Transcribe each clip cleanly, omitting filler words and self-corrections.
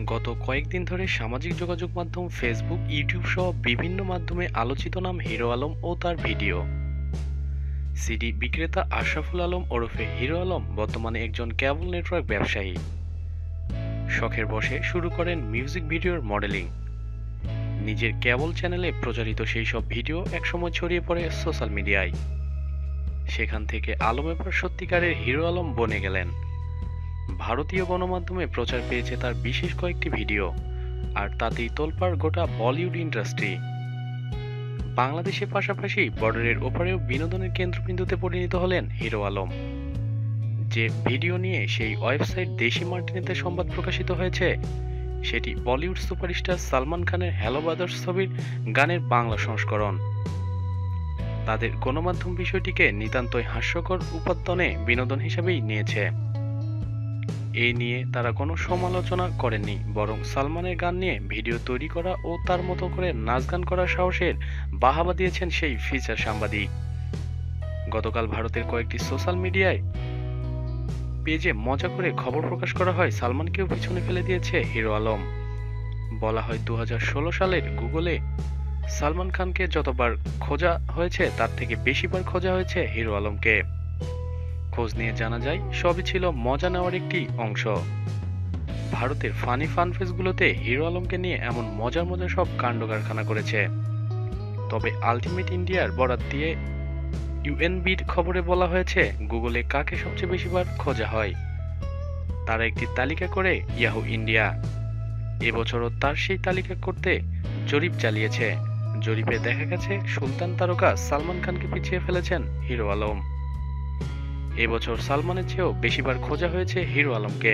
গত কয়েকদিন ধরে সামাজিক যোগাযোগ মাধ্যম ফেসবুক, ইউটিউব সহ বিভিন্ন মাধ্যমে আলোচিত নাম হিরো আলম ও তার ভিডিও। সিডি বিক্রেতা আশরাফুল আলম ওরফে হিরো আলম বর্তমানে একজন কেবল নেটওয়ার্ক ব্যবসায়ী। শখের বশে শুরু করেন মিউজিক ভিডিওর মডেলিং। নিজের কেবল চ্যানেলে প্রচারিত সেই সব ভিডিও একসময় ছড়িয়ে পড়ে সোশ্যাল মিডিয়ায়। সেখান থেকে আলম এবার সত্যিকারের হিরো আলম বনে গেলেন। ভারতীয় গণমাধ্যমে প্রচার পেয়েছে তার বিশেষ কয়েকটি ভিডিও, আর তাতেই তোলপাড় গোটা বলিউড ইন্ডাস্ট্রি। বাংলাদেশের পাশাপাশি বর্ডারের ওপারেও বিনোদনের কেন্দ্রবিন্দুতে পরিণত হলেন হিরো আলম। যে ভিডিও নিয়ে সেই ওয়েবসাইট দেশি মার্টিনিতে সংবাদ প্রকাশিত হয়েছে, সেটি বলিউড সুপারস্টার সালমান খানের হ্যালো ব্রাদার্স ছবির গানের বাংলা সংস্করণ। তাদের গণমাধ্যম বিষয়টিকে নিতান্তই হাস্যকর উপাদানে বিনোদন হিসেবেই নিয়েছে। এই নিয়ে তারা কোনো সমালোচনা করেননি, বরং সালমানের গান নিয়ে ভিডিও তৈরি করা ও তার মতো করে নাচ গান করার সাহসের বাহাবা দিয়েছেন সেই ফিচার সাংবাদিক। গতকাল ভারতের কয়েকটি সোশ্যাল মিডিয়ায় পেজে মজা করে খবর প্রকাশ করা হয় সালমানকেও পিছনে ফেলে দিয়েছে হিরো আলম। বলা হয় 2016 সালের গুগলে সালমান খানকে যতবার খোঁজা হয়েছে তার থেকে বেশিবার খোঁজা হয়েছে হিরো আলমকে। খোঁজ নিয়ে জানা যায় সবই ছিল মজা নেওয়ার একটি অংশ। ভারতের ফানি ফান পেজগুলোতে হিরো আলমকে নিয়ে এমন মজার মজার সব কাণ্ড কারখানা করেছে। তবে আলটিমেট ইন্ডিয়ার বরাত দিয়ে ইউএনবির খবরে বলা হয়েছে গুগলে কাকে সবচেয়ে বেশিবার খোঁজা হয় তারা একটি তালিকা করে ইয়াহু ইন্ডিয়া এবছরও তার সেই তালিকা করতে জরিপ চালিয়েছে। জরিপে দেখা গেছে সুলতান তারকা সালমান খানকে পিছিয়ে ফেলেছেন হিরো আলম। এবছর সালমানের চেয়েও বেশিবার খোঁজা হয়েছে হিরো আলমকে।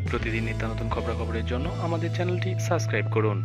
প্রতিদিন নিত্য নতুন খবরাখবরের জন্য আমাদের চ্যানেলটি সাবস্ক্রাইব করুন।